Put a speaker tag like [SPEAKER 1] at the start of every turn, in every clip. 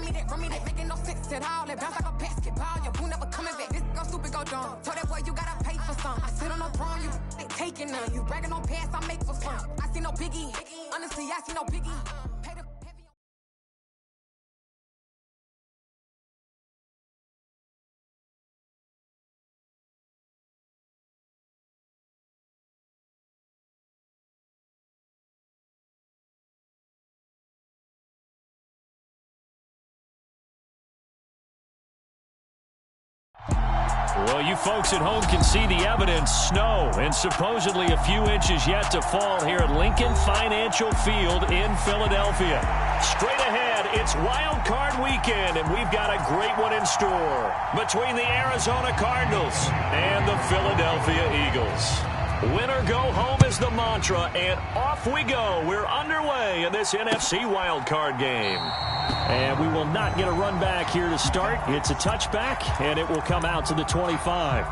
[SPEAKER 1] run me that, making no sense at all. It bounce like a basketball. Your boo never coming back. This go stupid, go dumb. Told that boy you gotta pay for something. I sit on the throne, you ain't taking none. You bragging on past, I make for fun. I see no biggie. Honestly, I see no biggie. Pay the heavy.
[SPEAKER 2] Well, you folks at home can see the evidence. Snow and supposedly a few inches yet to fall here at Lincoln Financial Field in Philadelphia. Straight ahead, it's Wild Card Weekend, and we've got a great one in store between the Arizona Cardinals and the Philadelphia Eagles. Winner go home is the mantra, and off we go. We're underway in this NFC wildcard game. And we will not get a run back here to start. It's a touchback, and it will come out to the 25.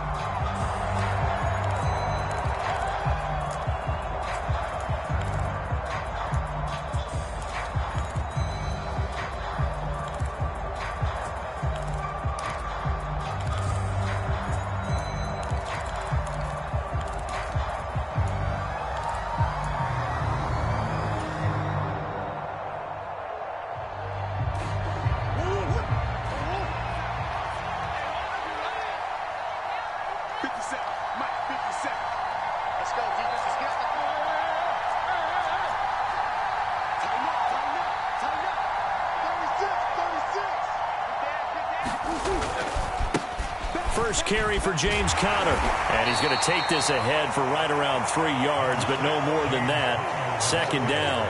[SPEAKER 2] First carry for James Conner. And he's going to take this ahead for right around 3 yards, but no more than that. Second down.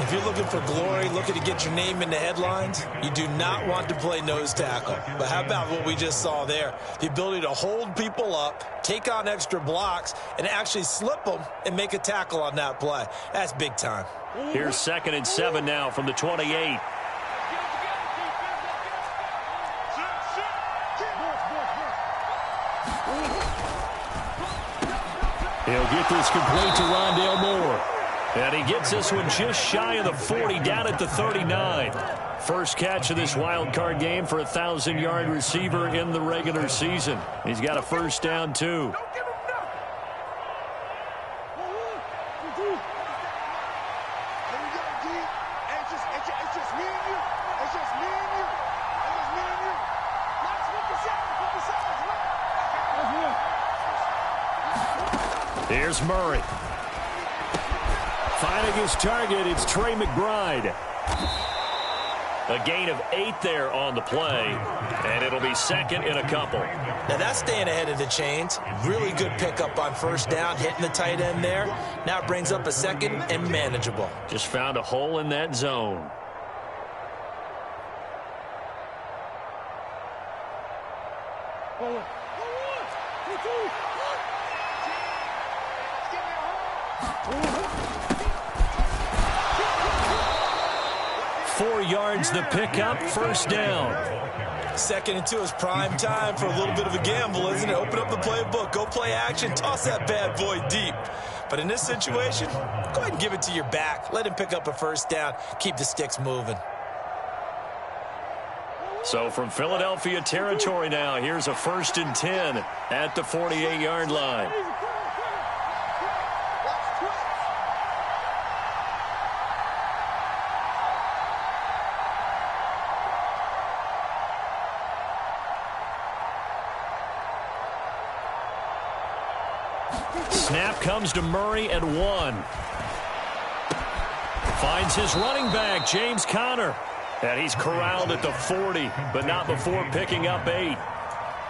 [SPEAKER 3] If you're looking for glory, looking to get your name in the headlines, you do not want to play nose tackle. But how about what we just saw there? The ability to hold people up, take on extra blocks, and actually slip them and make a tackle on that play. That's big time.
[SPEAKER 2] Here's 2nd and 7 now from the 28. He'll get this complete to Rondale Moore. And he gets this one just shy of the 40, down at the 39. First catch of this wild card game for a 1,000-yard receiver in the regular season. He's got a first down, too. Here's Murray. Finding his target, it's Trey McBride. A gain of 8 there on the play, and it'll be second in a couple.
[SPEAKER 3] Now that's staying ahead of the chains. Really good pickup on first down, hitting the tight end there. Now it brings up a second and manageable.
[SPEAKER 2] Just found a hole in that zone. Yards the pickup, first down.
[SPEAKER 3] 2nd and 2 is prime time for a little bit of a gamble, isn't it? Open up the playbook, go play action, toss that bad boy deep. But in this situation, go ahead and give it to your back. Let him pick up a first down. Keep the sticks moving.
[SPEAKER 2] So from Philadelphia territory now, here's a 1st and 10 at the 48-yard line. Snap comes to Murray at 1. Finds his running back, James Conner. And he's corralled at the 40, but not before picking up 8.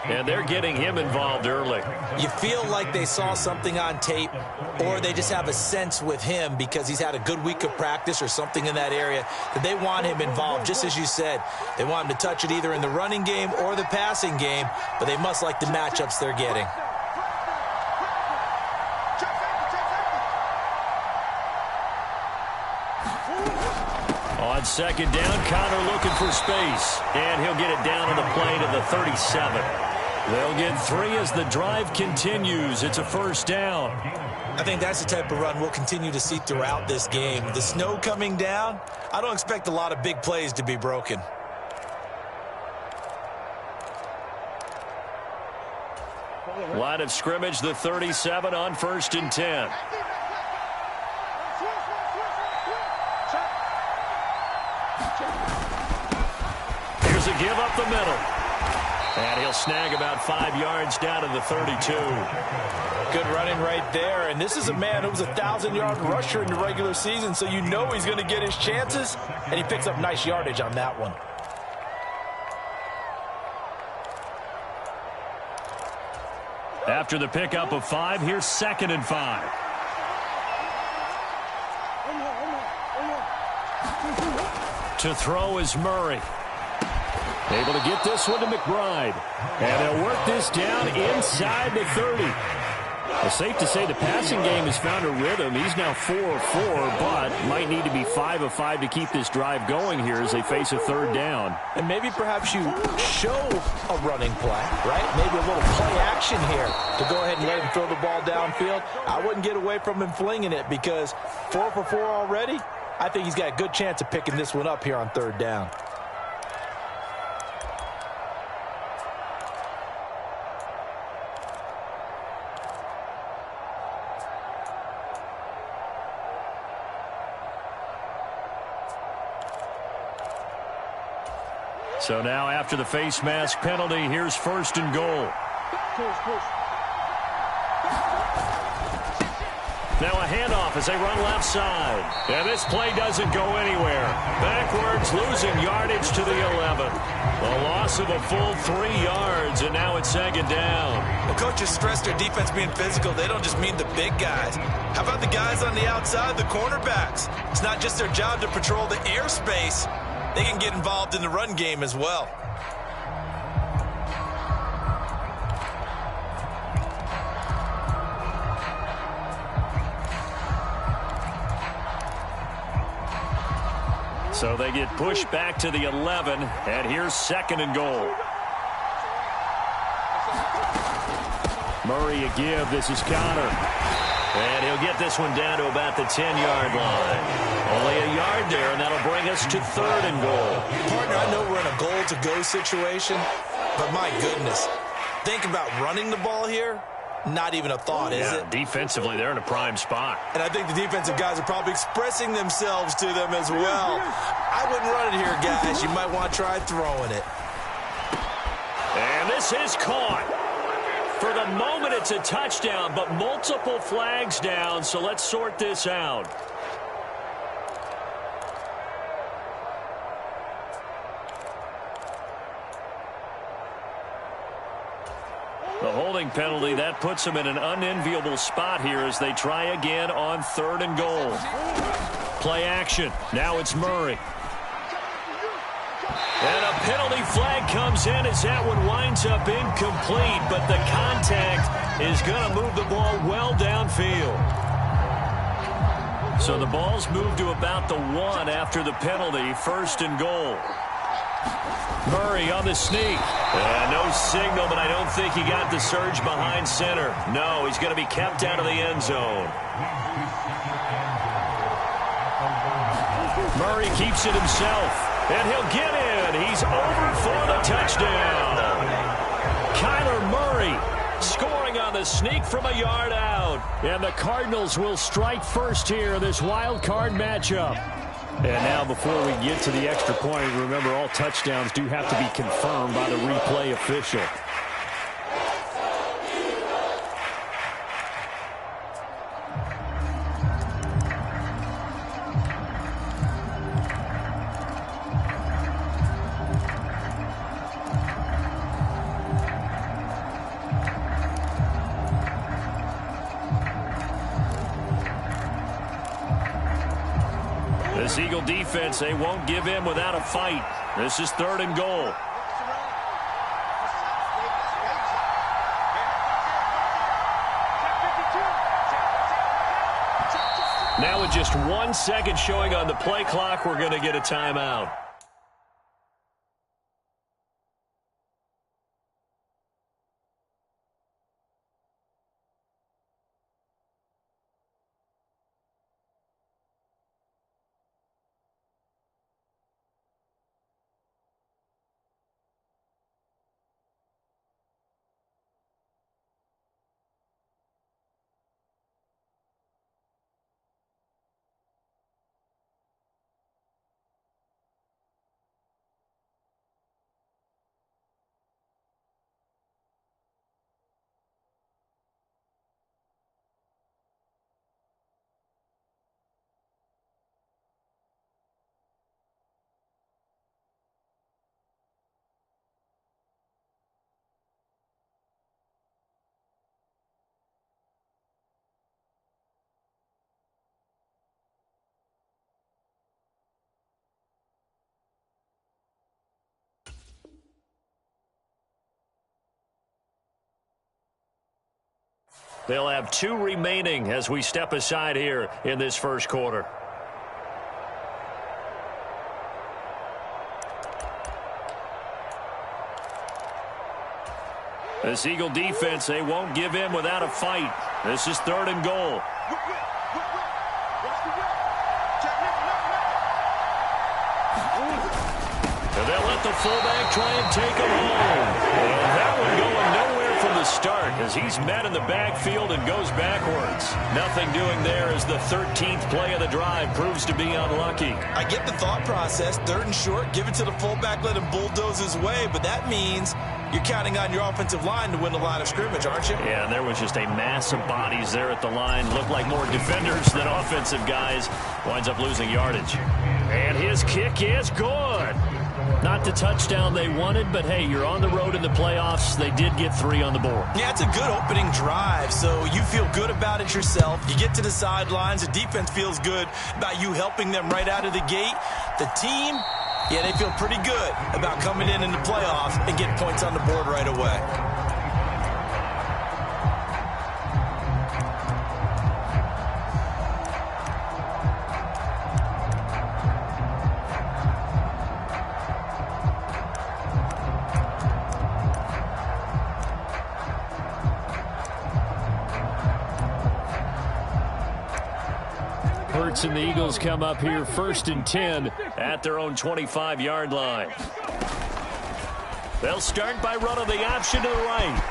[SPEAKER 2] And they're getting him involved early.
[SPEAKER 3] You feel like they saw something on tape, or they just have a sense with him because he's had a good week of practice or something in that area that they want him involved, just as you said. They want him to touch it either in the running game or the passing game, but they must like the matchups they're getting.
[SPEAKER 2] On second down, Conner looking for space. And he'll get it down on the play to the 37. They'll get 3 as the drive continues. It's a first down.
[SPEAKER 3] I think that's the type of run we'll continue to see throughout this game. The snow coming down, I don't expect a lot of big plays to be broken.
[SPEAKER 2] Line of scrimmage, the 37 on 1st and 10. Here's a give up the middle. And he'll snag about 5 yards down to the 32.
[SPEAKER 3] Good running right there. And this is a man who was a 1,000-yard rusher in the regular season, so you know he's going to get his chances. And he picks up nice yardage on that one.
[SPEAKER 2] After the pickup of 5, here's 2nd and 5. To throw is Murray. Able to get this one to McBride. And they'll work this down inside the 30. It's safe to say the passing game has found a rhythm. He's now 4 of 4, but might need to be 5 of 5 to keep this drive going here as they face a 3rd down.
[SPEAKER 3] And maybe perhaps you show a running play, right? Maybe a little play action here to go ahead and let him throw the ball downfield. I wouldn't get away from him flinging it because 4 for 4 already. I think he's got a good chance of picking this one up here on 3rd down.
[SPEAKER 2] So now after the face mask penalty, here's 1st and goal. Now a handoff as they run left side. And this play doesn't go anywhere. Backwards, losing yardage to the 11. A loss of a full 3 yards, and now it's 2nd down.
[SPEAKER 3] Well, coaches stress their defense being physical. They don't just mean the big guys. How about the guys on the outside, the cornerbacks? It's not just their job to patrol the airspace. They can get involved in the run game as well.
[SPEAKER 2] So they get pushed back to the 11, and here's 2nd and goal. Murray a give. This is Connor. And he'll get this one down to about the 10-yard line. Only a yard there, and that'll bring us to 3rd and goal.
[SPEAKER 3] Partner, I know we're in a goal-to-go situation, but my goodness, think about running the ball here. Not even a thought, is it?
[SPEAKER 2] Defensively, they're in a prime spot.
[SPEAKER 3] And I think the defensive guys are probably expressing themselves to them as well. I wouldn't run it here, guys. You might want to try throwing it.
[SPEAKER 2] And this is caught. For the moment, it's a touchdown, but multiple flags down, so let's sort this out. The holding penalty, that puts them in an unenviable spot here as they try again on 3rd and goal. Play action. Now it's Murray. And a penalty flag comes in as that one winds up incomplete, but the contact is going to move the ball well downfield. So the ball's moved to about the 1 after the penalty, 1st and goal. Murray on the sneak. No signal, but I don't think he got the surge behind center. No, he's going to be kept out of the end zone. Murray keeps it himself, and he'll get in. He's over for the touchdown. Kyler Murray scoring on the sneak from a yard out. And the Cardinals will strike first here in this wild card matchup. And now before we get to the extra point, remember all touchdowns do have to be confirmed by the replay official. This Eagle defense, they won't give in without a fight. This is 3rd and goal. Now with just 1 second showing on the play clock, we're going to get a timeout. They'll have 2 remaining as we step aside here in this first quarter. This Eagle defense, they won't give in without a fight. This is 3rd and goal. And they'll let the fullback try and take him home. And that one going nowhere from the start as he's met in the backfield and goes backwards. Nothing doing there as the 13th play of the drive proves to be unlucky.
[SPEAKER 3] I get the thought process. 3rd and short, give it to the fullback, let him bulldoze his way. But that means you're counting on your offensive line to win the line of scrimmage, aren't you?
[SPEAKER 2] Yeah, and there was just a mass of bodies there at the line. Looked like more defenders than offensive guys. Winds up losing yardage. And his kick is good. Not the touchdown they wanted, but hey, you're on the road in the playoffs. They did get 3 on the board.
[SPEAKER 3] Yeah, it's a good opening drive, so you feel good about it yourself. You get to the sidelines. The defense feels good about you helping them right out of the gate. The team, yeah, they feel pretty good about coming in the playoffs and getting points on the board right away.
[SPEAKER 2] And the Eagles come up here 1st and 10 at their own 25-yard line. They'll start by running the option to the right.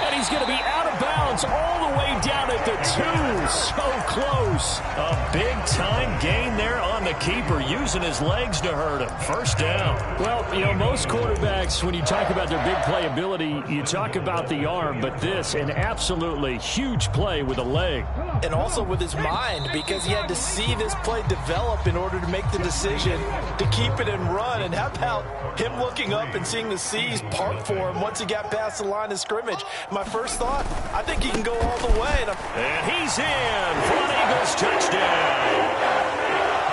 [SPEAKER 2] And he's going to be out of bounds all the way down at the 2. So close. A big-time gain there on the keeper, using his legs to hurt him. First down. Well, you know, most quarterbacks, when you talk about their big playability, you talk about the arm, but this, an absolutely huge play with a leg.
[SPEAKER 3] And also with his mind, because he had to see this play develop in order to make the decision to keep it and run. And how about him looking up and seeing the seas part for him once he got past the line of scrimmage? My first thought, I think he can go all the way.
[SPEAKER 2] And he's in for an Eagles touchdown.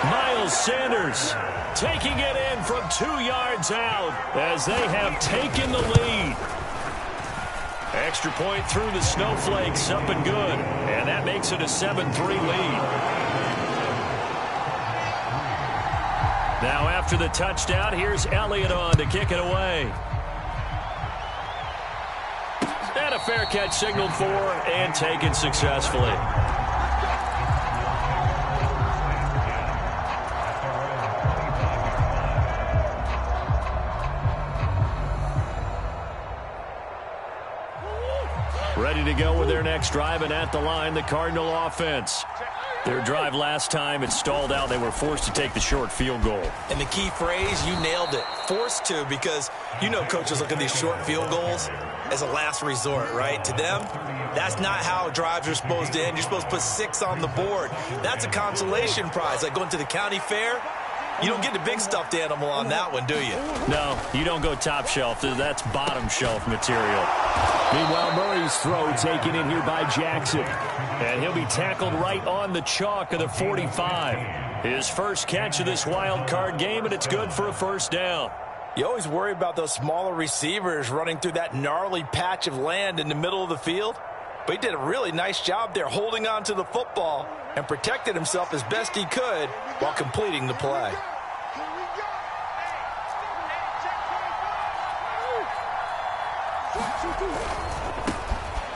[SPEAKER 2] Miles Sanders taking it in from 2 yards out as they have taken the lead. Extra point through the snowflakes, up and good. And that makes it a 7-3 lead. Now after the touchdown, here's Elliott on to kick it away. And a fair catch signaled for and taken successfully. Ready to go with their next drive, and at the line, the Cardinal offense. Their drive last time, it stalled out. They were forced to take the short field goal.
[SPEAKER 3] And the key phrase, you nailed it. Forced to, because you know coaches look at these short field goals as a last resort, right? To them, that's not how drives are supposed to end. You're supposed to put 6 on the board. That's a consolation prize. Like going to the county fair, you don't get the big stuffed animal on that one, do you?
[SPEAKER 2] No, you don't go top shelf. That's bottom shelf material.
[SPEAKER 4] Meanwhile, Murray's throw taken in here by Jackson.
[SPEAKER 2] And he'll be tackled right on the chalk of the 45. His first catch of this wild card game, and it's good for a first down.
[SPEAKER 3] You always worry about those smaller receivers running through that gnarly patch of land in the middle of the field. But he did a really nice job there holding on to the football and protected himself as best he could while completing the play.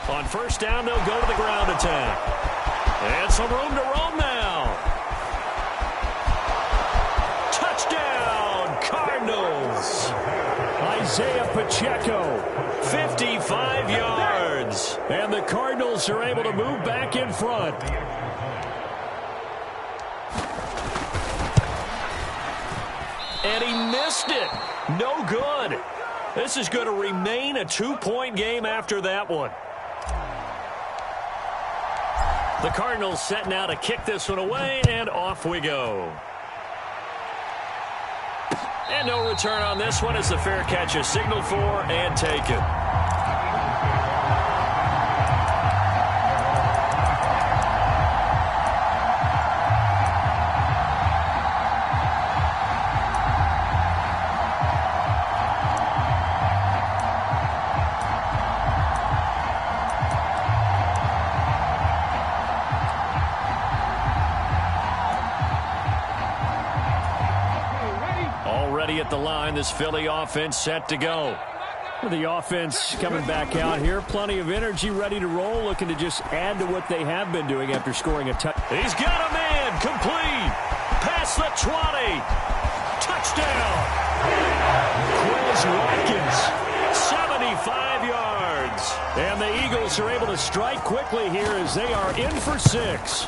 [SPEAKER 2] On first down, they'll go to the ground attack. And some room to roam now. Touchdown, Cardinals.
[SPEAKER 4] Isaiah Pacheco.
[SPEAKER 2] 55 yards.
[SPEAKER 4] And the Cardinals are able to move back in front.
[SPEAKER 2] And he missed it. No good. This is going to remain a 2-point game after that one. The Cardinals set now to kick this one away, and off we go. And no return on this one as the fair catch is signaled for and taken. at the line. This Philly offense set to go. The offense coming back out here. Plenty of energy, ready to roll, looking to just add to what they have been doing after scoring a touchdown. He's got a man. Complete. Past the 20. Touchdown. Quez Watkins. 75 yards. And the Eagles are able to strike quickly here as they are in for 6.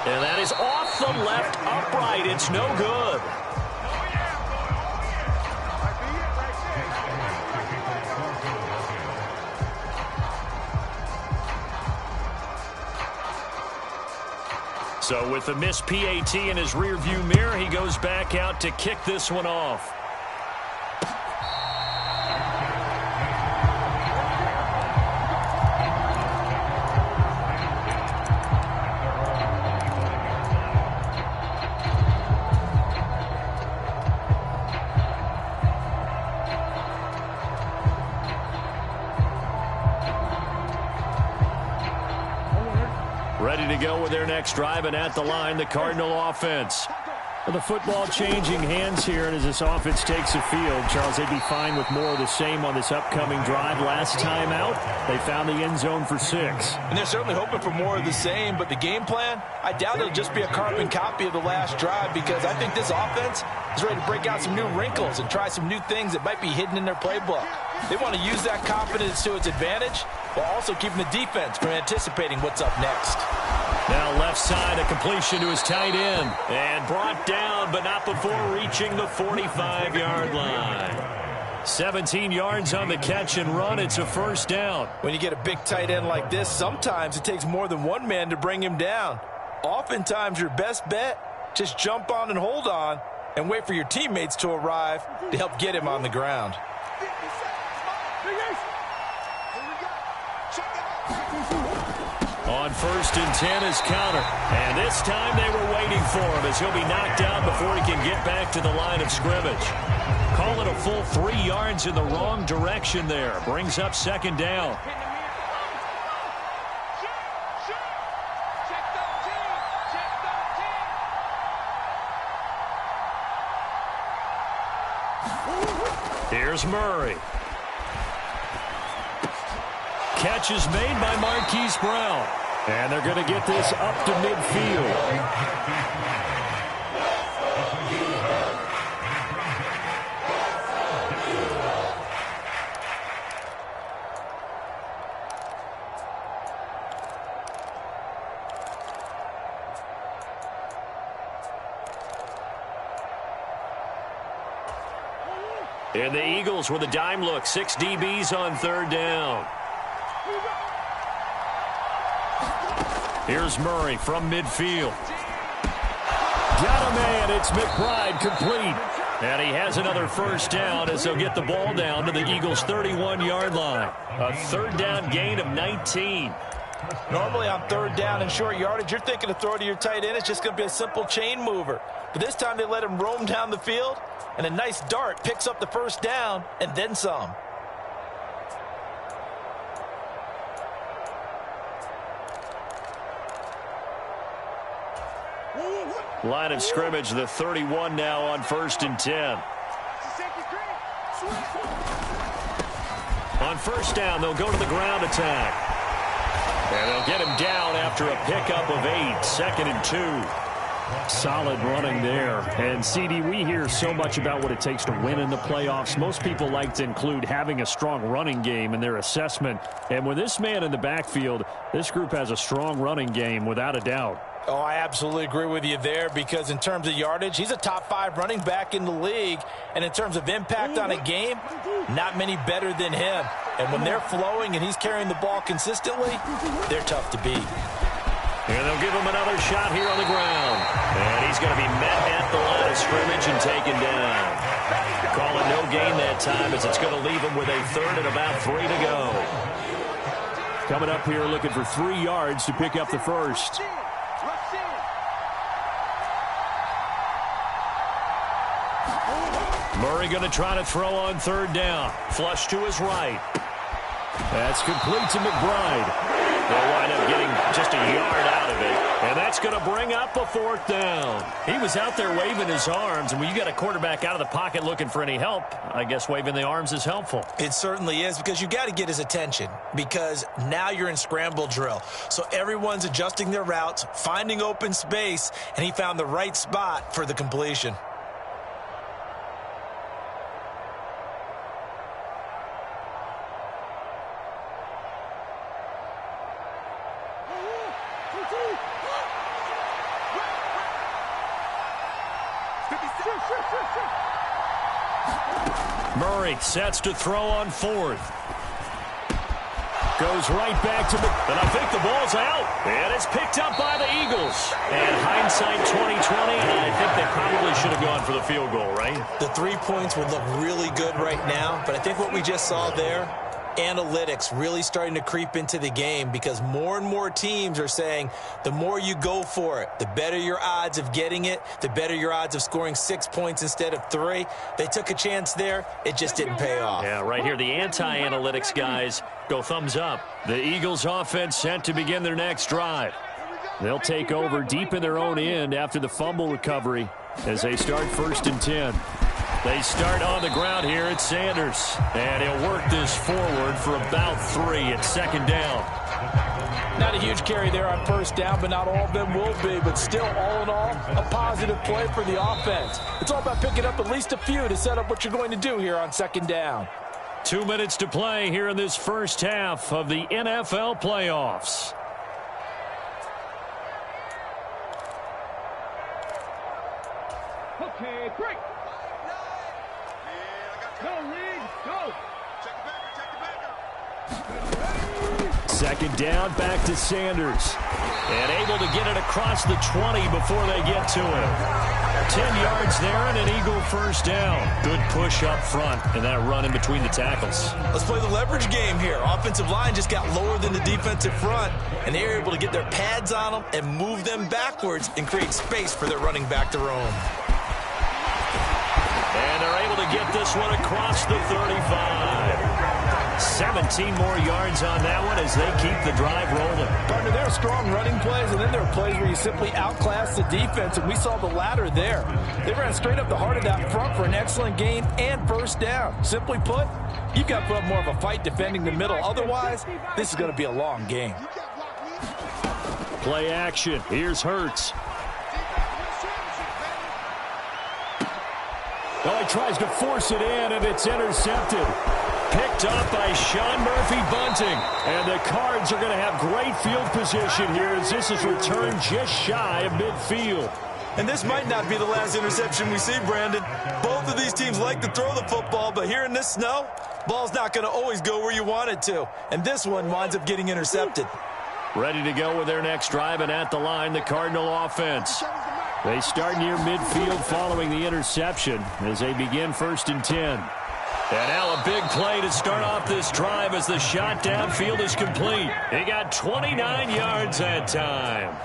[SPEAKER 2] And that is off the left upright. It's no good. So with the missed PAT in his rearview mirror, he goes back out to kick this one off. Ready to go with their next drive, and at the line, the Cardinal offense. The football changing hands here, and as this offense takes the field, Charles, they'd be fine with more of the same on this upcoming drive. Last time out, they found the end zone for 6.
[SPEAKER 3] And they're certainly hoping for more of the same, but the game plan, I doubt it'll just be a carbon copy of the last drive, because I think this offense is ready to break out some new wrinkles and try some new things that might be hidden in their playbook. They want to use that confidence to its advantage, while also keeping the defense from anticipating what's up next.
[SPEAKER 2] Now left side, a completion to his tight end. And brought down, but not before reaching the 45-yard line. 17 yards on the catch and run. It's a first down.
[SPEAKER 3] When you get a big tight end like this, sometimes it takes more than one man to bring him down. Oftentimes, your best bet, just jump on and hold on and wait for your teammates to arrive to help get him on the ground.
[SPEAKER 2] On 1st and 10 is counter. And this time they were waiting for him as he'll be knocked down before he can get back to the line of scrimmage. Call it a full 3 yards in the wrong direction there. Brings up 2nd down. Here's Murray. Catch is made by Marquise Brown. And they're going to get this up to midfield. And the Eagles with a dime look. 6 DBs on 3rd down. Here's Murray from midfield. Got a man. It's McBride complete. And he has another first down as they'll get the ball down to the Eagles' 31-yard line. A 3rd down gain of 19.
[SPEAKER 3] Normally on 3rd down and short yardage, you're thinking to throw to your tight end. It's just going to be a simple chain mover. But this time they let him roam down the field, and a nice dart picks up the first down and then some.
[SPEAKER 2] Line of scrimmage, the 31 now on 1st and 10. On 1st down, they'll go to the ground attack. And they'll get him down after a pickup of 8. 2nd and 2. Solid running there. And, CD, we hear so much about what it takes to win in the playoffs. Most people like to include having a strong running game in their assessment. And with this man in the backfield, this group has a strong running game without a doubt.
[SPEAKER 3] Oh, I absolutely agree with you there, because in terms of yardage, he's a top 5 running back in the league. And in terms of impact on a game, not many better than him. And when they're flowing and he's carrying the ball consistently, they're tough to beat.
[SPEAKER 2] And they'll give him another shot here on the ground. And he's going to be met at the line of scrimmage and taken down. Call it no gain that time, as it's going to leave him with a 3rd and about 3 to go. Coming up here looking for 3 yards to pick up the first. Murray going to try to throw on 3rd down. Flush to his right. That's complete to McBride. They'll wind up getting Just a yard out of it. And that's going to bring up a 4th down. He was out there waving his arms, and when you got a quarterback out of the pocket looking for any help, I guess waving the arms is helpful.
[SPEAKER 3] It certainly is, because you got to get his attention, because now you're in scramble drill. So everyone's adjusting their routes, finding open space, and he found the right spot for the completion.
[SPEAKER 2] Murray sets to throw on 4th. Goes right back to the... And I think the ball's out. And it's picked up by the Eagles. And hindsight 2020, I think they probably should have gone for the field goal, right?
[SPEAKER 3] The 3 points would look really good right now, but I think what we just saw there, analytics really starting to creep into the game, because more and more teams are saying the more you go for it, the better your odds of getting it, the better your odds of scoring 6 points instead of 3. They took a chance there. It just didn't pay off.
[SPEAKER 2] Yeah, right here, the anti-analytics guys go thumbs up. The Eagles offense set to begin their next drive. They'll take over deep in their own end after the fumble recovery as they start 1st and 10. They start on the ground here at Sanders. And he'll work this forward for about 3 at 2nd down.
[SPEAKER 5] Not a huge carry there on 1st down, but not all of them will be. But still, all in all, a positive play for the offense. It's all about picking up at least a few to set up what you're going to do here on 2nd down.
[SPEAKER 2] 2 minutes to play here in this first half of the NFL playoffs.
[SPEAKER 6] Okay, break. Go, Reed, go. Check the back.
[SPEAKER 2] 2nd down, back to Sanders. And able to get it across the 20 before they get to him. 10 yards there and an Eagle 1st down. Good push up front and that run in between the tackles.
[SPEAKER 3] Let's play the leverage game here. Offensive line just got lower than the defensive front, and they were able to get their pads on them and move them backwards and create space for their running back to roam.
[SPEAKER 2] And they're able to get this one across the 35. 17 more yards on that one as they keep the drive rolling.
[SPEAKER 5] Partner, there are strong running plays, and then there are plays where you simply outclass the defense, and we saw the latter there. They ran straight up the heart of that front for an excellent gain and 1st down. Simply put, you've got to put up more of a fight defending the middle. Otherwise, this is going to be a long game.
[SPEAKER 2] Play action. Here's Hurts. Oh, he tries to force it in, and it's intercepted. Picked up by Sean Murphy-Bunting. And the Cards are going to have great field position here as this is returned just shy of midfield.
[SPEAKER 3] And this might not be the last interception we see, Brandon. Both of these teams like to throw the football, but here in this snow, ball's not going to always go where you want it to. And this one winds up getting intercepted.
[SPEAKER 2] Ready to go with their next drive, and at the line, the Cardinal offense. They start near midfield following the interception as they begin 1st and 10. And now a big play to start off this drive as the shot downfield is complete. He got 29 yards that time.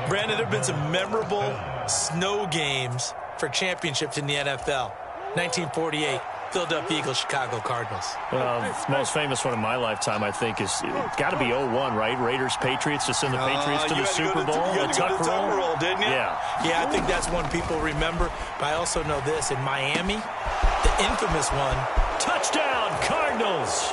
[SPEAKER 3] Brandon, there have been some memorable snow games for championships in the NFL. 1948, Philadelphia Eagles, Chicago Cardinals.
[SPEAKER 2] Most famous one in my lifetime, I think, is got to be 01, right? Raiders, Patriots to send the Patriots to the Super Bowl.
[SPEAKER 3] You had to go to the Tucker Roll, didn't you?
[SPEAKER 2] Yeah.
[SPEAKER 3] Yeah, I think that's one people remember. But I also know this. In Miami, the infamous one.
[SPEAKER 2] Touchdown, Cardinals.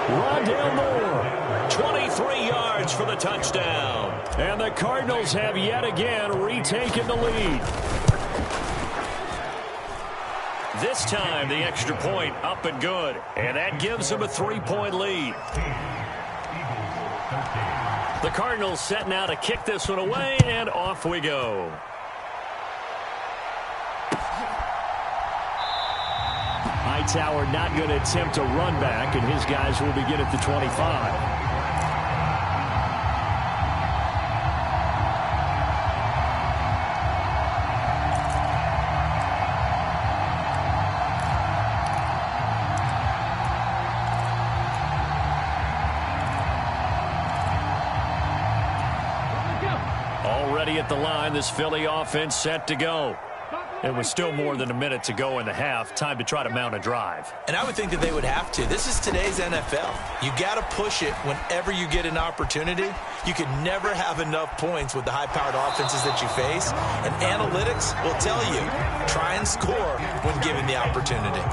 [SPEAKER 2] Rondale Moore, 23 yards for the touchdown. And the Cardinals have yet again retaken the lead. This time, the extra point up and good. And that gives them a 3-point lead. The Cardinals set now to kick this one away, and off we go. Hightower not going to attempt a run back, and his guys will begin at the 25. Already at the line, this Philly offense set to go. It was still more than a minute to go in the half. Time to try to mount a drive.
[SPEAKER 3] And I would think that they would have to. This is today's NFL. You got to push it whenever you get an opportunity. You can never have enough points with the high-powered offenses that you face. And analytics will tell you, try and score when given the opportunity.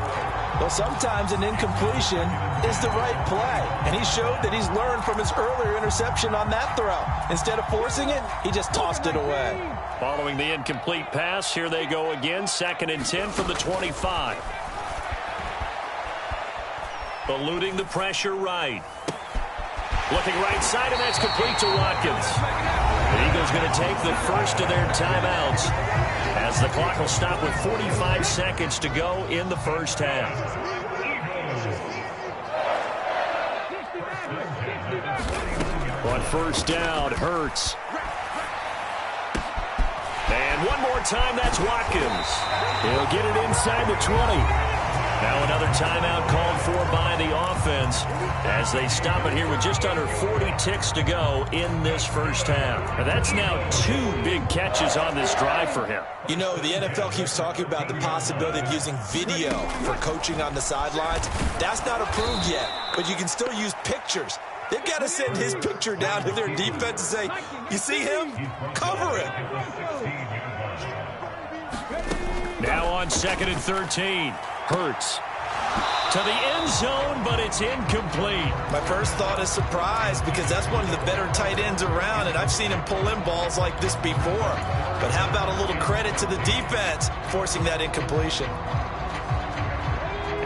[SPEAKER 5] Well, sometimes an incompletion is the right play. And he showed that he's learned from his earlier interception on that throw. Instead of forcing it, he just tossed it away.
[SPEAKER 2] Following the incomplete pass, here they go again. 2nd and 10 from the 25. Eluding the pressure right. Looking right side, and that's complete to Watkins. The Eagles going to take the first of their timeouts as the clock will stop with 45 seconds to go in the first half. On first down, Hurts. And one more time, that's Watkins. He'll get it inside the 20. Now another timeout called for by the offense as they stop it here with just under 40 ticks to go in this first half. And that's now 2 big catches on this drive for him.
[SPEAKER 3] You know, the NFL keeps talking about the possibility of using video for coaching on the sidelines. That's not approved yet, but you can still use pictures. They've got to send his picture down to their defense and say, you see him? Cover him.
[SPEAKER 2] Now on 2nd and 13. Hurts to the end zone, but it's incomplete.
[SPEAKER 3] My first thought is surprise because that's one of the better tight ends around, and I've seen him pull in balls like this before. But how about a little credit to the defense forcing that incompletion?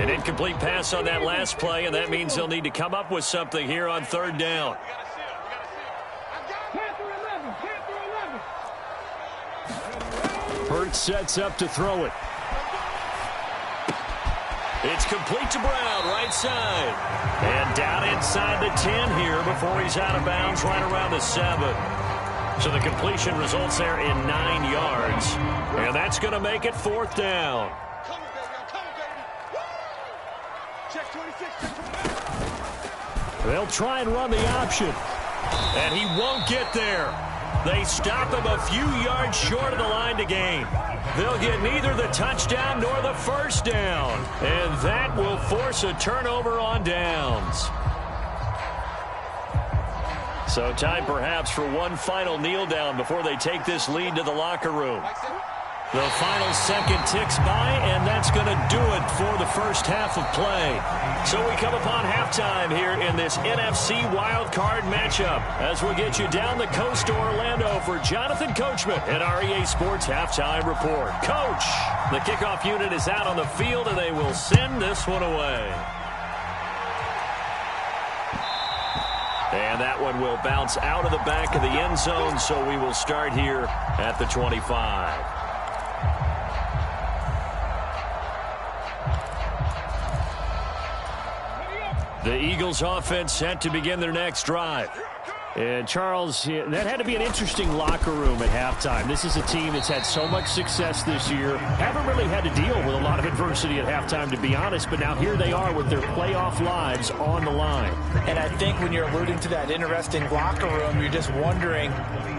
[SPEAKER 2] An incomplete pass on that last play, and that means they'll need to come up with something here on 3rd down. Hurts sets up to throw it. It's complete to Brown, right side. And down inside the 10 here before he's out of bounds right around the 7. So the completion results there in 9 yards. And that's going to make it 4th down. They'll try and run the option. And he won't get there. They stop him a few yards short of the line to gain. They'll get neither the touchdown nor the first down. And that will force a turnover on downs. So time perhaps for one final kneel down before they take this lead to the locker room. The final second ticks by, and that's going to do it for the first half of play. So we come upon halftime here in this NFC wildcard matchup as we'll get you down the coast to Orlando for Jonathan Coachman at our EA Sports Halftime Report. Coach, the kickoff unit is out on the field, and they will send this one away. And that one will bounce out of the back of the end zone, so we will start here at the 25. The Eagles offense set to begin their next drive. And, Charles, that had to be an interesting locker room at halftime. This is a team that's had so much success this year. Haven't really had to deal with a lot of adversity at halftime, to be honest. But now here they are with their playoff lives on the line.
[SPEAKER 5] And I think when you're alluding to that interesting locker room, you're just wondering,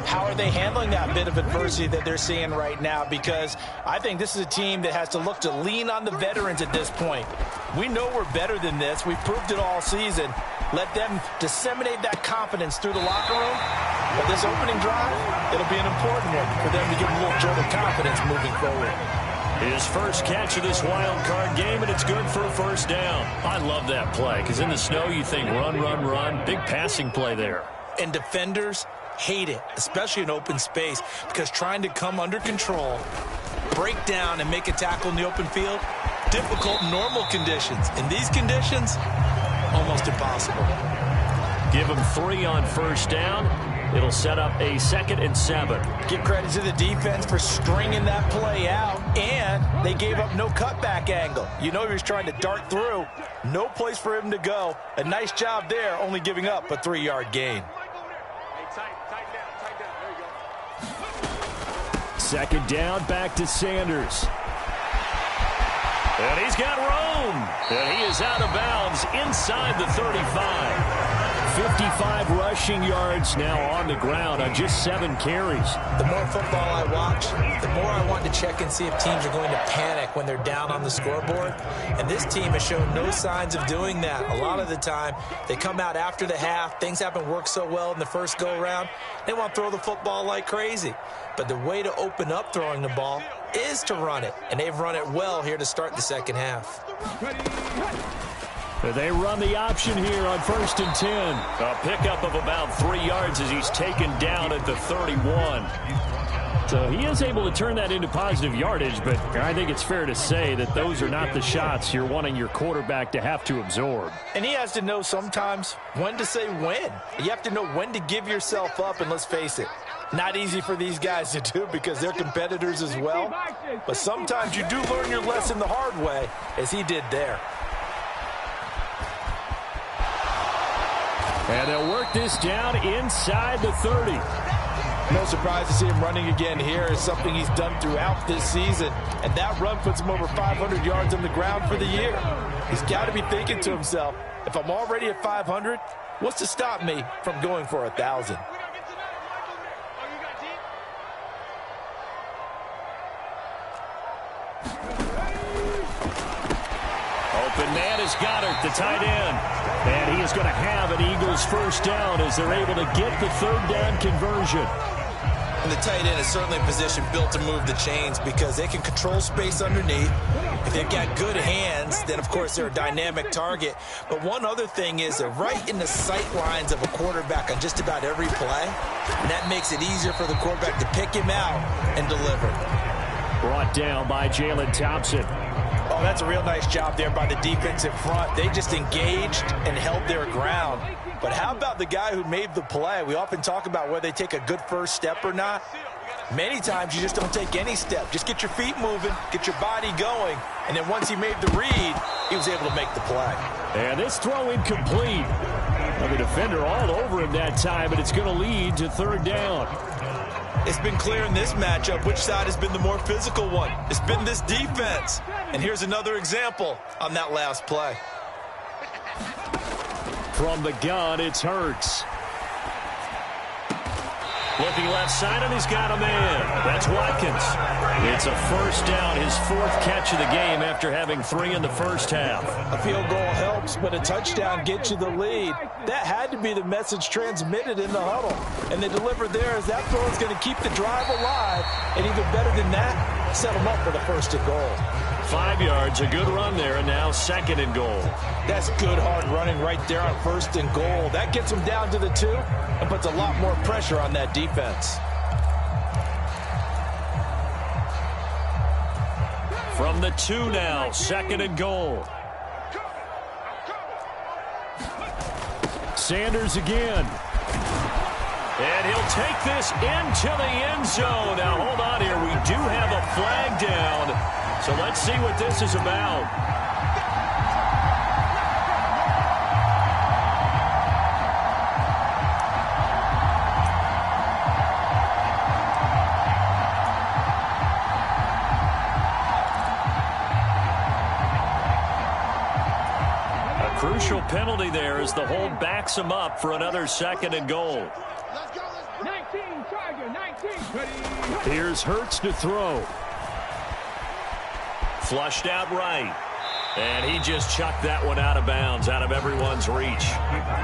[SPEAKER 5] how are they handling that bit of adversity that they're seeing right now? Because I think this is a team that has to look to lean on the veterans at this point. We know we're better than this. We've proved it all season. Let them disseminate that confidence through the locker room. But this opening drive, it'll be an important one for them to give a little jolt of confidence moving forward.
[SPEAKER 2] His first catch of this wild card game, and it's good for a first down. I love that play because in the snow you think run, run, run. Big passing play there.
[SPEAKER 3] And defenders hate it, especially in open space, because trying to come under control, break down, and make a tackle in the open field, difficult in normal conditions. In these conditions, almost impossible.
[SPEAKER 2] Give them 3 on first down. It'll set up a 2nd and 7.
[SPEAKER 5] Give credit to the defense for stringing that play out, and they gave up no cutback angle. You know he was trying to dart through. No place for him to go. A nice job there, only giving up a 3-yard gain.
[SPEAKER 2] Second down, back to Sanders. And he's got room. And he is out of bounds inside the 35. 55 rushing yards now on the ground on just 7 carries.
[SPEAKER 3] The more football I watch, the more I want to check and see if teams are going to panic when they're down on the scoreboard. And this team has shown no signs of doing that. A lot of the time, they come out after the half. Things haven't worked so well in the first go-around. They want to throw the football like crazy. But the way to open up throwing the ball is to run it. And they've run it well here to start the second half.
[SPEAKER 2] They run the option here on 1st and 10. A pickup of about 3 yards as he's taken down at the 31. So he is able to turn that into positive yardage, but I think it's fair to say that those are not the shots you're wanting your quarterback to have to absorb.
[SPEAKER 5] And he has to know sometimes when to say when. You have to know when to give yourself up, and let's face it, not easy for these guys to do because they're competitors as well. But sometimes you do learn your lesson the hard way, as he did there.
[SPEAKER 2] And they'll work this down inside the 30.
[SPEAKER 5] No surprise to see him running again here. It's something he's done throughout this season. And that run puts him over 500 yards on the ground for the year. He's got to be thinking to himself, if I'm already at 500, what's to stop me from going for 1,000?
[SPEAKER 2] Open man is Goddard, the tight end. And he is going to have an Eagles first down as they're able to get the 3rd down conversion.
[SPEAKER 3] And the tight end is certainly in position built to move the chains because they can control space underneath. If they've got good hands, then, of course, they're a dynamic target. But one other thing is they're right in the sight lines of a quarterback on just about every play. And that makes it easier for the quarterback to pick him out and deliver.
[SPEAKER 2] Brought down by Jalen Thompson.
[SPEAKER 5] Oh, that's a real nice job there by the defensive front. They just engaged and held their ground. But how about the guy who made the play? We often talk about whether they take a good first step or not. Many times you just don't take any step. Just get your feet moving, get your body going, and then once he made the read, he was able to make the play.
[SPEAKER 2] And this throw incomplete. Well, the defender all over him that time, but it's going to lead to 3rd down.
[SPEAKER 3] It's been clear in this matchup which side has been the more physical one. It's been this defense. And here's another example on that last play.
[SPEAKER 2] From the gun, it's Hurts. Looking left side, and he's got a man. That's Watkins. It's a first down, his 4th catch of the game after having 3 in the first half.
[SPEAKER 5] A field goal helps, but a touchdown gets you the lead. That had to be the message transmitted in the huddle. And they delivered there as that throw is going to keep the drive alive. And even better than that, set them up for the 1st and goal.
[SPEAKER 2] 5 yards, a good run there, and now 2nd and goal.
[SPEAKER 5] That's good hard running right there on 1st and goal. That gets them down to the 2 and puts a lot more pressure on that defense.
[SPEAKER 2] From the 2 now, 2nd and goal. Sanders again. And he'll take this into the end zone. Now, hold on here. We do have a flag down. So let's see what this is about. A crucial penalty there as the hold backs him up for another 2nd and goal.
[SPEAKER 6] 19, Charger, 19.
[SPEAKER 2] Here's Hurts to throw. Flushed out right. And he just chucked that one out of bounds, out of everyone's reach.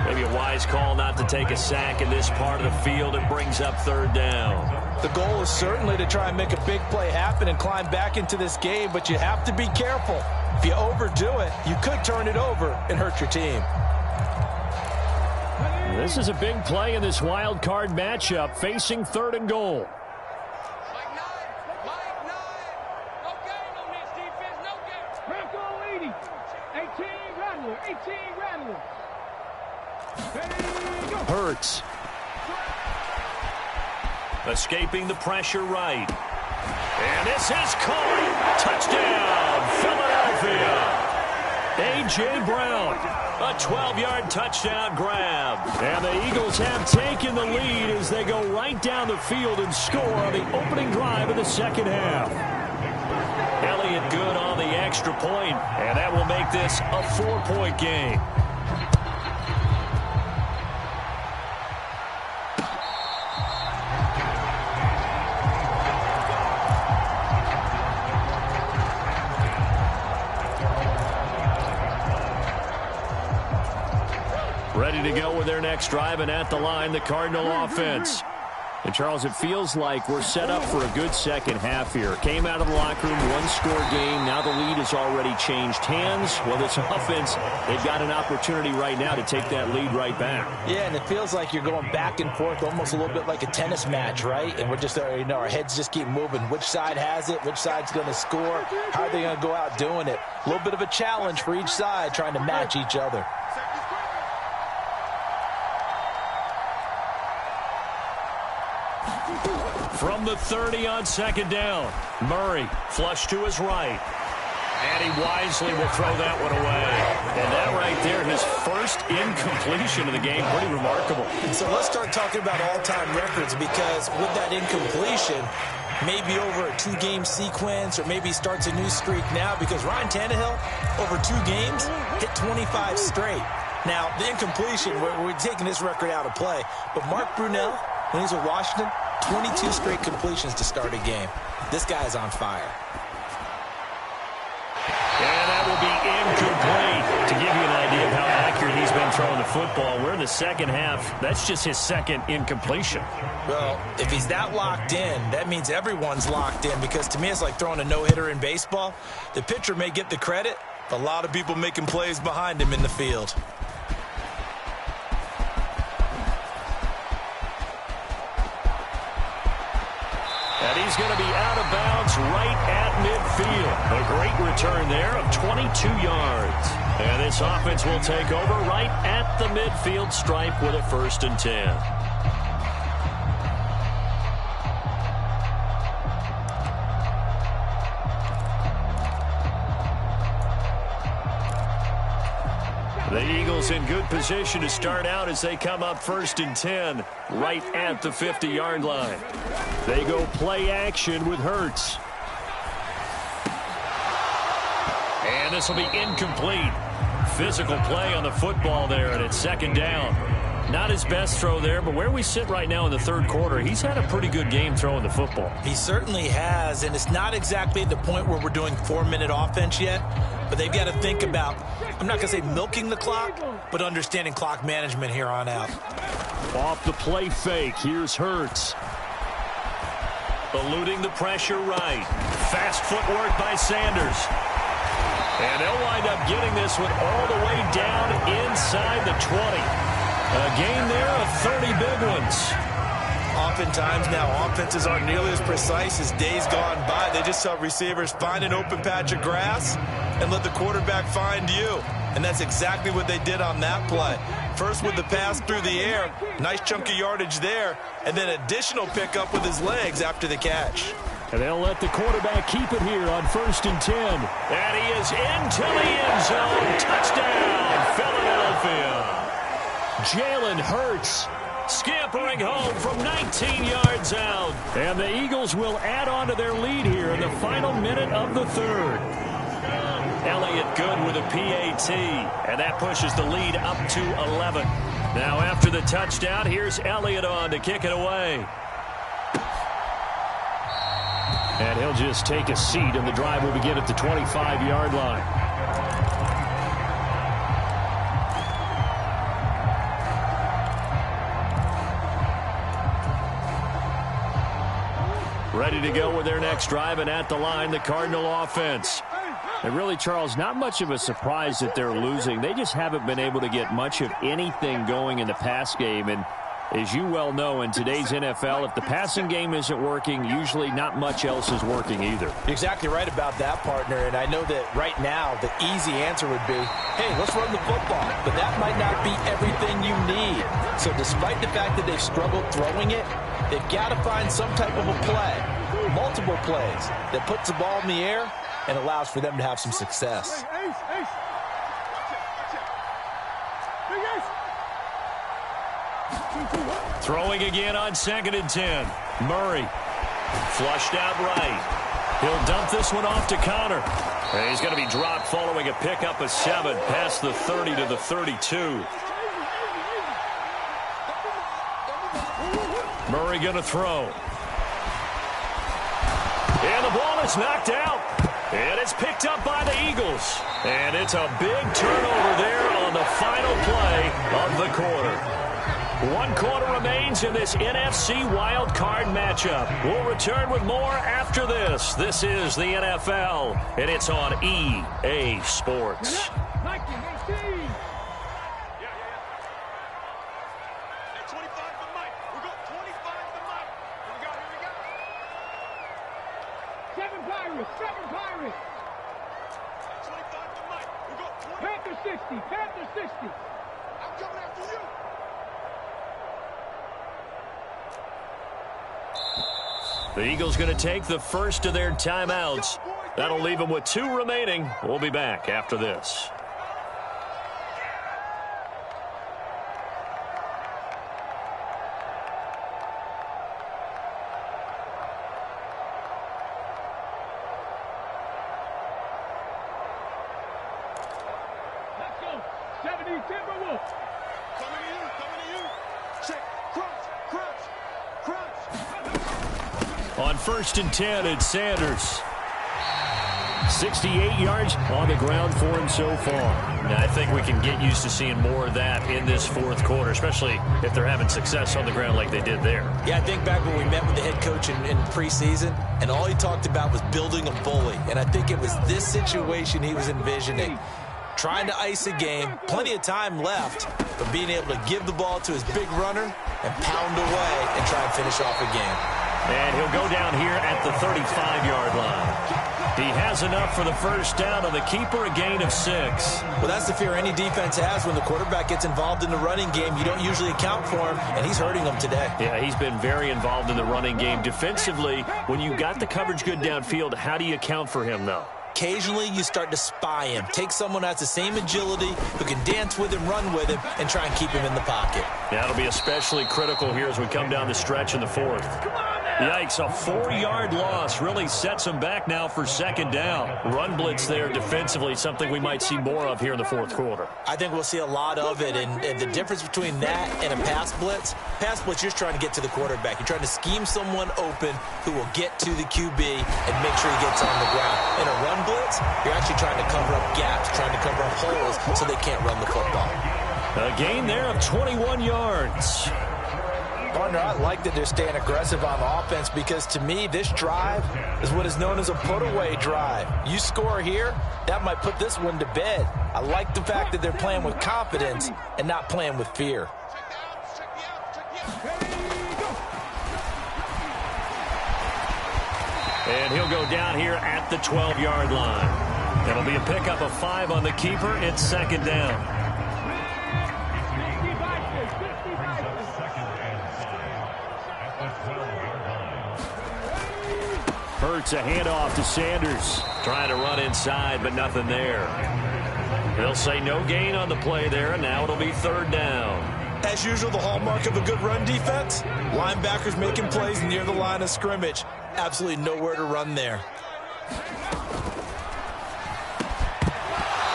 [SPEAKER 2] Maybe a wise call not to take a sack in this part of the field. It brings up 3rd down.
[SPEAKER 5] The goal is certainly to try and make a big play happen and climb back into this game, but you have to be careful. If you overdo it, you could turn it over and hurt your team.
[SPEAKER 2] This is a big play in this wild card matchup, facing 3rd and goal. Hurts. Escaping the pressure right. And this is caught. Touchdown, Philadelphia. A.J. Brown. A 12-yard touchdown grab. And the Eagles have taken the lead as they go right down the field and score on the opening drive of the 2nd half. Elliott good on the extra point, and that will make this a 4-point game. Ready to go with their next drive, and at the line, the Cardinal offense. And, Charles, it feels like we're set up for a good second half here. Came out of the locker room, one-score game. Now the lead has already changed hands. Well, this offense, they've got an opportunity right now to take that lead right back.
[SPEAKER 5] Yeah, and it feels like you're going back and forth, almost a little bit like a tennis match, right? And we're just, our heads just keep moving. Which side has it? Which side's going to score? How are they going to go out doing it? A little bit of a challenge for each side, trying to match each other.
[SPEAKER 2] From the 30 on second down, Murray flush to his right. And he wisely will throw that one away. And that right there, his first incompletion of the game, pretty remarkable.
[SPEAKER 3] So let's start talking about all-time records, because with that incompletion, maybe over a two-game sequence, or maybe starts a new streak now, because Ryan Tannehill, over 2 games, hit 25 straight. Now, the incompletion, we're taking this record out of play, but Mark Brunell, when he's with Washington, 22 straight completions to start a game. This guy is on fire.
[SPEAKER 2] And that will be incomplete. To give you an idea of how accurate he's been throwing the football, we're in the second half. That's just his second incompletion.
[SPEAKER 3] Well, if he's that locked in, that means everyone's locked in, because to me it's like throwing a no-hitter in baseball. The pitcher may get the credit, but a lot of people making plays behind him in the field.
[SPEAKER 2] And he's going to be out of bounds right at midfield. A great return there of 22 yards. And this offense will take over right at the midfield stripe with a 1st and 10. The Eagles in good position to start out as they come up 1st and 10 right at the 50-yard line. They go play action with Hurts. And this will be incomplete. Physical play on the football there, and it's 2nd down. Not his best throw there, but where we sit right now in the 3rd quarter, he's had a pretty good game throwing the football.
[SPEAKER 3] He certainly has, and it's not exactly the point where we're doing 4-minute offense yet, but they've got to think about, I'm not going to say milking the clock, but understanding clock management here on out.
[SPEAKER 2] Off the play fake, here's Hurts. Eluding the pressure right. Fast footwork by Sanders. And they'll wind up getting this one all the way down inside the 20. A gain there of 30 big ones.
[SPEAKER 3] Oftentimes now, offenses aren't nearly as precise as days gone by. They just help receivers find an open patch of grass and let the quarterback find you. And that's exactly what they did on that play. First with the pass through the air, nice chunk of yardage there, and then additional pickup with his legs after the catch.
[SPEAKER 2] And they'll let the quarterback keep it here on 1st and 10. And he is into the end zone. Touchdown, Philadelphia. Jalen Hurts scampering home from 19 yards out. And the Eagles will add on to their lead here in the final minute of the 3rd. Elliott good with a PAT. And that pushes the lead up to 11. Now after the touchdown, here's Elliott on to kick it away. And he'll just take a seat, and the drive will begin at the 25-yard line. Ready to go with their next drive, and at the line, the Cardinal offense. And really, Charles, not much of a surprise that they're losing. They just haven't been able to get much of anything going in the pass game. And as you well know, in today's NFL, if the passing game isn't working, usually not much else is working either.
[SPEAKER 5] You're exactly right about that, partner. And I know that right now the easy answer would be, hey, let's run the football. But that might not be everything you need. So despite the fact that they've struggled throwing it, they've got to find some type of a play, multiple plays, that puts the ball in the air and allows for them to have some success.
[SPEAKER 2] Throwing again on 2nd and 10. Murray flushed out right. He'll dump this one off to Connor. And he's going to be dropped following a pickup of 7 past the 30 to the 32. Murray going to throw. And the ball is knocked out. And it's picked up by the Eagles. And it's a big turnover there on on the final play of the quarter. 1 quarter remains in this NFC Wild Card matchup. We'll return with more after this. This is the NFL, and it's on EA Sports.
[SPEAKER 6] 1918. Seven Pirates. Panther 60. Panther 60. I'm coming after you.
[SPEAKER 2] The Eagles going to take the first of their timeouts. That'll leave them with 2 remaining. We'll be back after this.
[SPEAKER 6] Let's go. 70 Timberwolves. Coming to you. Check. Crunch.
[SPEAKER 2] On 1st and 10, it's Sanders. 68 yards on the ground for him so far. Now, I think we can get used to seeing more of that in this 4th quarter, especially if they're having success on the ground like they did there.
[SPEAKER 3] Yeah, I think back when we met with the head coach in preseason, and all he talked about was building a bully. And I think it was this situation he was envisioning. Trying to ice a game, plenty of time left, but being able to give the ball to his big runner and pound away and try and finish off a game.
[SPEAKER 2] And he'll go down here at the 35-yard line. He has enough for the first down on the keeper, a gain of 6.
[SPEAKER 3] Well, that's the fear any defense has when the quarterback gets involved in the running game. You don't usually account for him, and he's hurting them today.
[SPEAKER 2] Yeah, he's been very involved in the running game. Defensively, when you got the coverage good downfield, how do you account for him, though?
[SPEAKER 3] Occasionally, you start to spy him. Take someone who has the same agility, who can dance with him, run with him, and try and keep him in the pocket.
[SPEAKER 2] That'll be especially critical here as we come down the stretch in the 4th. Yikes, a 4-yard loss really sets him back now for 2nd down. Run blitz there defensively, something we might see more of here in the 4th quarter.
[SPEAKER 3] I think we'll see a lot of it, and the difference between that and a pass blitz, you're just trying to get to the quarterback. You're trying to scheme someone open who will get to the QB and make sure he gets on the ground. In a run blitz, you're actually trying to cover up gaps, trying to cover up holes so they can't run the football.
[SPEAKER 2] A gain there of 21 yards.
[SPEAKER 5] Partner, I like that they're staying aggressive on offense because, to me, this drive is what is known as a put-away drive. You score here, that might put this one to bed. I like the fact that they're playing with confidence and not playing with fear.
[SPEAKER 2] And he'll go down here at the 12-yard line. It'll be a pickup of 5 on the keeper. It's 2nd down. Hurts a handoff to Sanders. Trying to run inside, but nothing there. They'll say no gain on the play there, and now it'll be 3rd down.
[SPEAKER 3] As usual, the hallmark of a good run defense, linebackers making plays near the line of scrimmage. Absolutely nowhere to run there.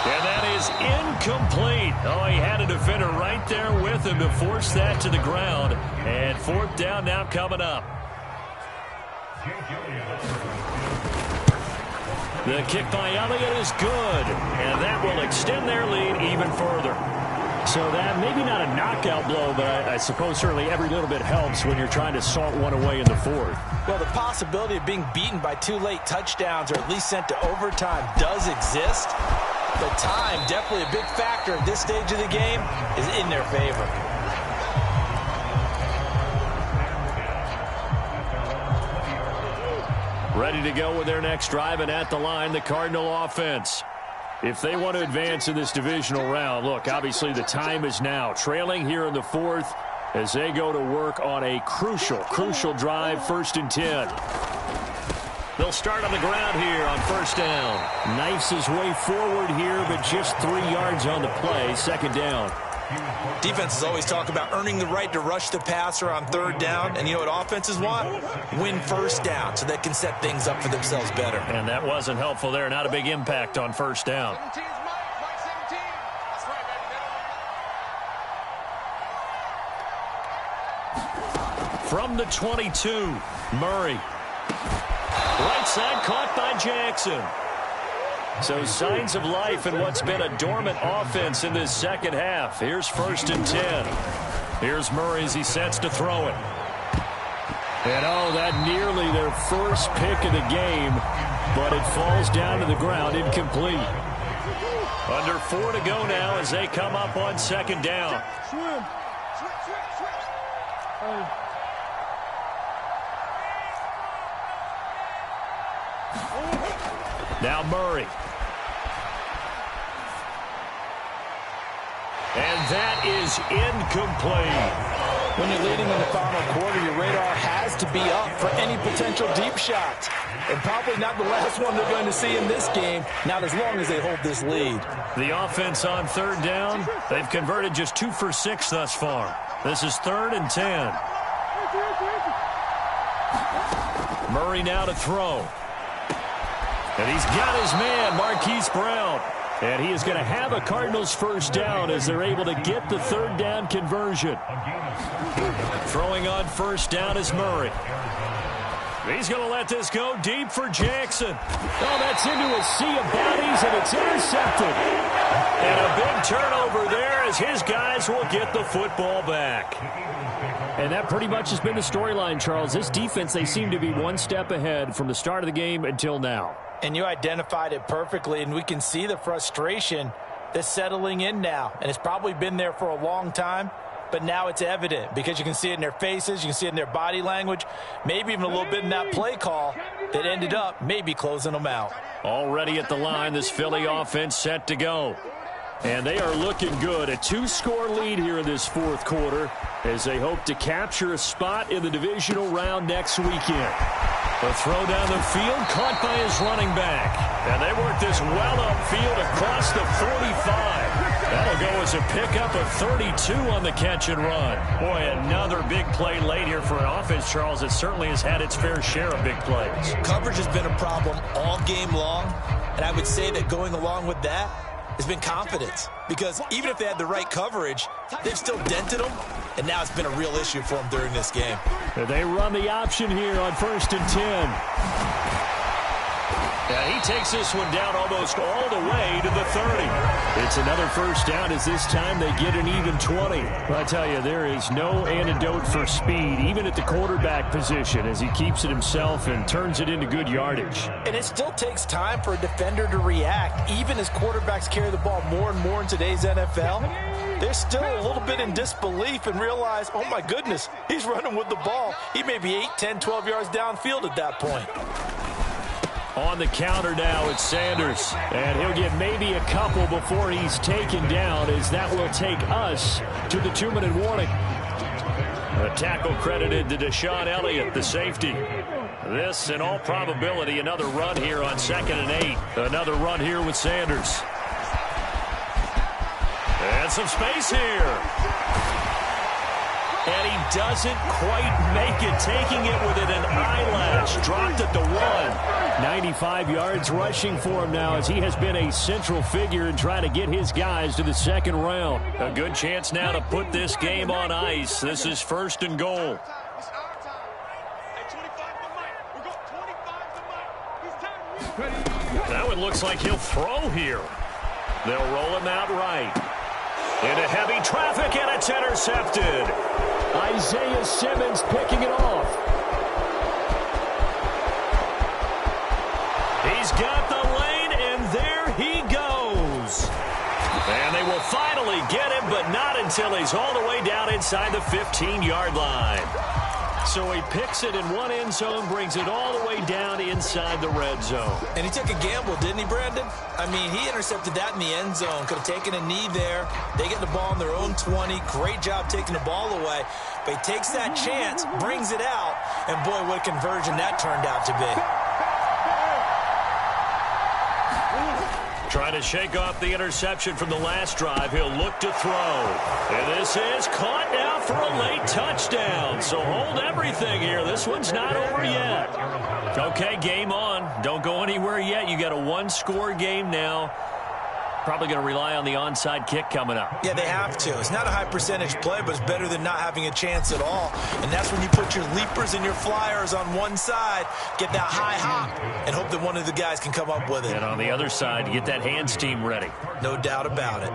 [SPEAKER 2] And that is incomplete. Oh, he had a defender right there with him to force that to the ground. And 4th down now coming up. The kick by Elliott is good, and that will extend their lead even further. So that maybe not a knockout blow, but I suppose certainly every little bit helps when you're trying to salt one away in the 4th.
[SPEAKER 5] Well, the possibility of being beaten by 2 late touchdowns or at least sent to overtime does exist, but time, definitely a big factor at this stage of the game, is in their favor.
[SPEAKER 2] Ready to go with their next drive, and at the line, the Cardinal offense. If they want to advance in this divisional round, look, obviously the time is now. Trailing here in the 4th as they go to work on a crucial drive, 1st and 10. They'll start on the ground here on 1st down. Knifes his way forward here, but just 3 yards on the play, 2nd down.
[SPEAKER 3] Defenses always talk about earning the right to rush the passer on 3rd down. And you know what offenses want? Win 1st down so they can set things up for themselves better.
[SPEAKER 2] And that wasn't helpful there. Not a big impact on 1st down. From the 22, Murray. Right side caught by Jackson. So signs of life in what's been a dormant offense in this second half. Here's 1st and 10. Here's Murray as he sets to throw it. And that nearly their first pick of the game, but it falls down to the ground incomplete. Under 4 to go now as they come up on 2nd down. Now Murray. And that is incomplete.
[SPEAKER 5] When you're leading in the final quarter, your radar has to be up for any potential deep shots. And probably not the last one they're going to see in this game, not as long as they hold this lead.
[SPEAKER 2] The offense on 3rd down, they've converted just 2 for 6 thus far. This is 3rd and 10. Murray now to throw. And he's got his man, Marquise Brown. And he is going to have a Cardinals 1st down as they're able to get the 3rd down conversion. Throwing on 1st down is Murray. He's going to let this go deep for Jackson.
[SPEAKER 4] That's into a sea of bodies, and it's intercepted.
[SPEAKER 2] And a big turnover there as his guys will get the football back.
[SPEAKER 4] And that pretty much has been the storyline, Charles. This defense, they seem to be one step ahead from the start of the game until now.
[SPEAKER 5] And you identified it perfectly, and we can see the frustration that's settling in now. And it's probably been there for a long time, but now it's evident because you can see it in their faces, you can see it in their body language, maybe even a little bit in that play call that ended up maybe closing them out.
[SPEAKER 2] Already at the line, this Philly offense set to go. And they are looking good. A 2-score lead here in this 4th quarter as they hope to capture a spot in the divisional round next weekend. The throw down the field, caught by his running back. And they work this well upfield across the 45. That'll go as a pickup of 32 on the catch and run. Boy, another big play late here for an offense, Charles, that certainly has had its fair share of big plays.
[SPEAKER 3] Coverage has been a problem all game long, and I would say that going along with that has been confidence. Because even if they had the right coverage, they've still dented them, and now it's been a real issue for them during this game.
[SPEAKER 4] They run the option here on 1st and 10.
[SPEAKER 2] Yeah, he takes this one down almost all the way to the 30.
[SPEAKER 4] It's another 1st down as this time they get an even 20. I tell you, there is no antidote for speed, even at the quarterback position, as he keeps it himself and turns it into good yardage.
[SPEAKER 5] And it still takes time for a defender to react, even as quarterbacks carry the ball more and more in today's NFL. They're still a little bit in disbelief and realize, oh my goodness, he's running with the ball. He may be 8, 10, 12 yards downfield at that point.
[SPEAKER 2] On the counter now, it's Sanders. And he'll get maybe a couple before he's taken down, as that will take us to the 2-minute warning. A tackle credited to Deshaun Elliott, the safety. This, in all probability, another run here on 2nd and 8. Another run here with Sanders. And some space here. And he doesn't quite make it, taking it within an eyelash. Dropped at the 1.
[SPEAKER 4] 95 yards rushing for him now, as he has been a central figure in trying to get his guys to the 2nd round.
[SPEAKER 2] A good chance now to put this game on ice. This is 1st and goal. That one looks like he'll throw here. They'll roll him out right. Into heavy traffic, and it's intercepted.
[SPEAKER 4] Isaiah Simmons picking it off.
[SPEAKER 2] He's got the lane, and there he goes. And they will finally get him, but not until he's all the way down inside the 15-yard line. So he picks it in one end zone, brings it all the way down inside the red zone.
[SPEAKER 3] And he took a gamble, didn't he, Brandon? I mean, he intercepted that in the end zone. Could have taken a knee there. They get the ball on their own 20. Great job taking the ball away. But he takes that chance, brings it out, and boy, what a conversion that turned out to be.
[SPEAKER 2] Trying to shake off the interception from the last drive. He'll look to throw. And this is caught now for a late touchdown. So hold everything here. This one's not over yet. Okay, game on. Don't go anywhere yet. You got a 1-score game now. Probably going to rely on the onside kick coming up.
[SPEAKER 3] Yeah, they have to. It's not a high percentage play, but it's better than not having a chance at all. And that's when you put your leapers and your flyers on one side, get that high hop, and hope that one of the guys can come up with it.
[SPEAKER 2] And on the other side, get that hands team ready.
[SPEAKER 3] No doubt about it.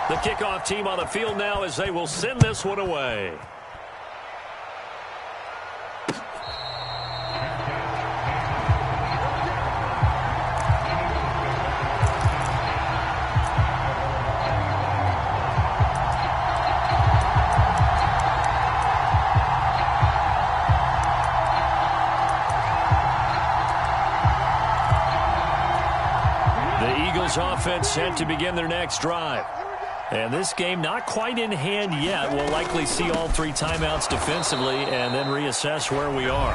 [SPEAKER 2] The kickoff team on the field now as they will send this one away. The Eagles offense set to begin their next drive. And this game not quite in hand yet. We'll likely see all three timeouts defensively and then reassess where we are.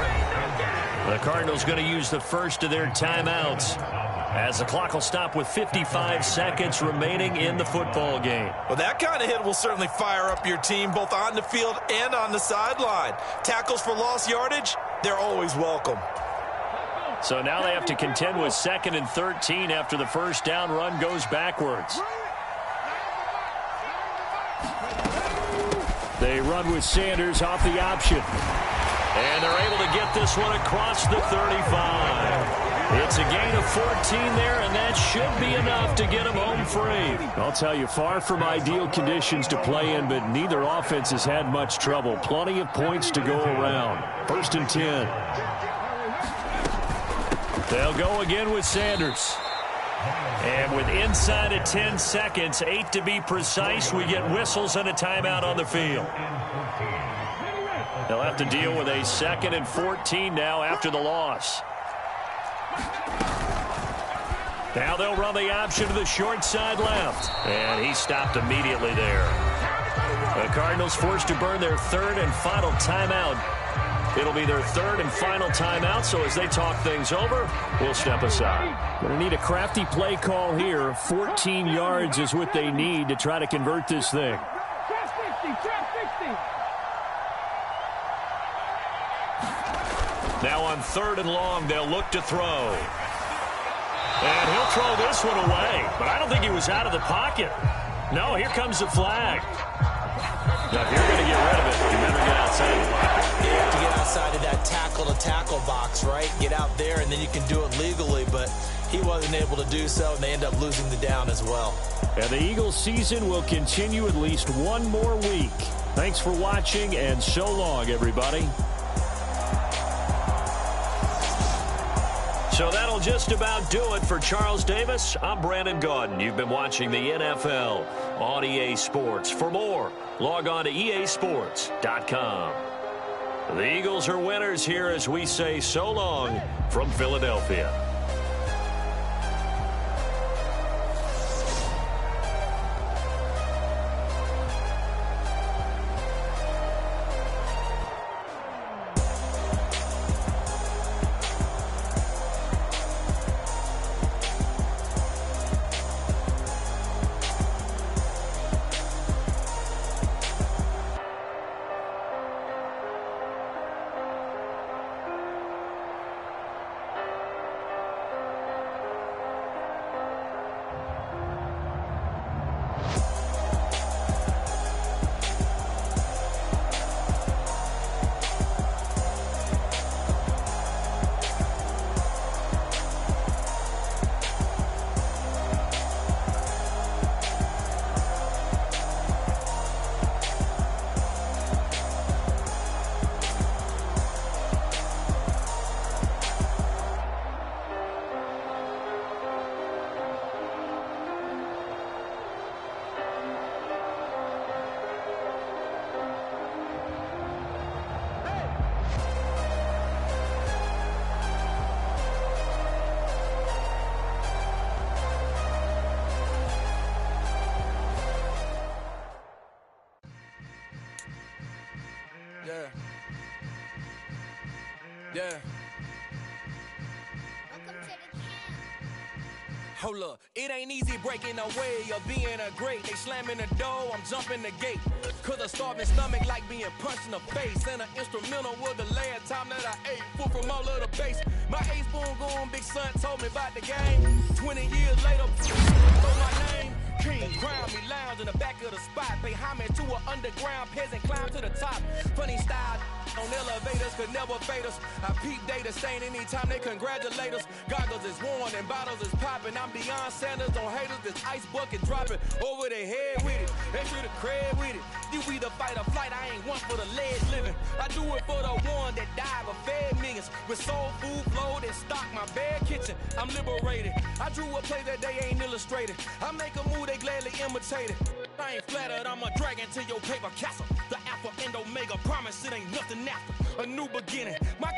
[SPEAKER 2] The Cardinals going to use the first of their timeouts as the clock will stop with 55 seconds remaining in the football game.
[SPEAKER 3] Well, that kind of hit will certainly fire up your team both on the field and on the sideline. Tackles for lost yardage, they're always welcome.
[SPEAKER 2] So now they have to contend with 2nd and 13 after the first down run goes backwards. They run with Sanders off the option. And they're able to get this one across the 35. It's a gain of 14 there, and that should be enough to get them home free.
[SPEAKER 4] I'll tell you, far from ideal conditions to play in, but neither offense has had much trouble. Plenty of points to go around. 1st and 10.
[SPEAKER 2] They'll go again with Sanders. And with inside of 10 seconds, 8 to be precise, we get whistles and a timeout on the field. They'll have to deal with a 2nd and 14 now after the loss. Now they'll run the option to the short side left. And he stopped immediately there. The Cardinals forced to burn their 3rd and final timeout. It'll be their 3rd and final timeout, so as they talk things over, we'll step aside.
[SPEAKER 4] Going to need a crafty play call here. 14 yards is what they need to try to convert this thing.
[SPEAKER 6] Trap 60, trap 60.
[SPEAKER 2] Now on 3rd and long, they'll look to throw. And he'll throw this one away, but I don't think he was out of the pocket. No, here comes the flag. Now, if you're going to get rid of it, you better get outside the pocket.
[SPEAKER 3] You have to get outside of that tackle-to-tackle box, right? Get out there, and then you can do it legally, but he wasn't able to do so, and they end up losing the down as well.
[SPEAKER 4] And the Eagles season will continue at least one more week. Thanks for watching, and so long, everybody.
[SPEAKER 2] So that'll just about do it for Charles Davis. I'm Brandon Gaudin. You've been watching the NFL on EA Sports. For more, log on to easports.com. The Eagles are winners here as we say so long from Philadelphia.
[SPEAKER 7] Hold up, it ain't easy breaking away of being a great. They slamming the door, I'm jumping the gate. Cause a starving stomach like being punched in the face. And an instrumental was the last time that I ate food from all of the base. My A-spoon going, big son told me about the game. 20 years later, know my name. King crown me lounge in the back of the spot. Pay homage to an underground peasant, climb to the top. Funny style on elevators could never fade us. I peep data stain anytime they congratulate us. Goggles is worn and bottles is popping. I'm Deion Sanders on haters, this ice bucket dropping over their head with it. Extra the cred with it. You either fight or flight, I ain't one for the ledge living. I do it for the one that died but fed millions. With soul food flowed and stock my bad kitchen. I'm liberated. I drew a play that they ain't illustrated. I make a move they gladly imitated. I ain't flattered, I'm a dragon to your paper castle. The alpha and omega, promise it ain't nothing after. A new beginning. My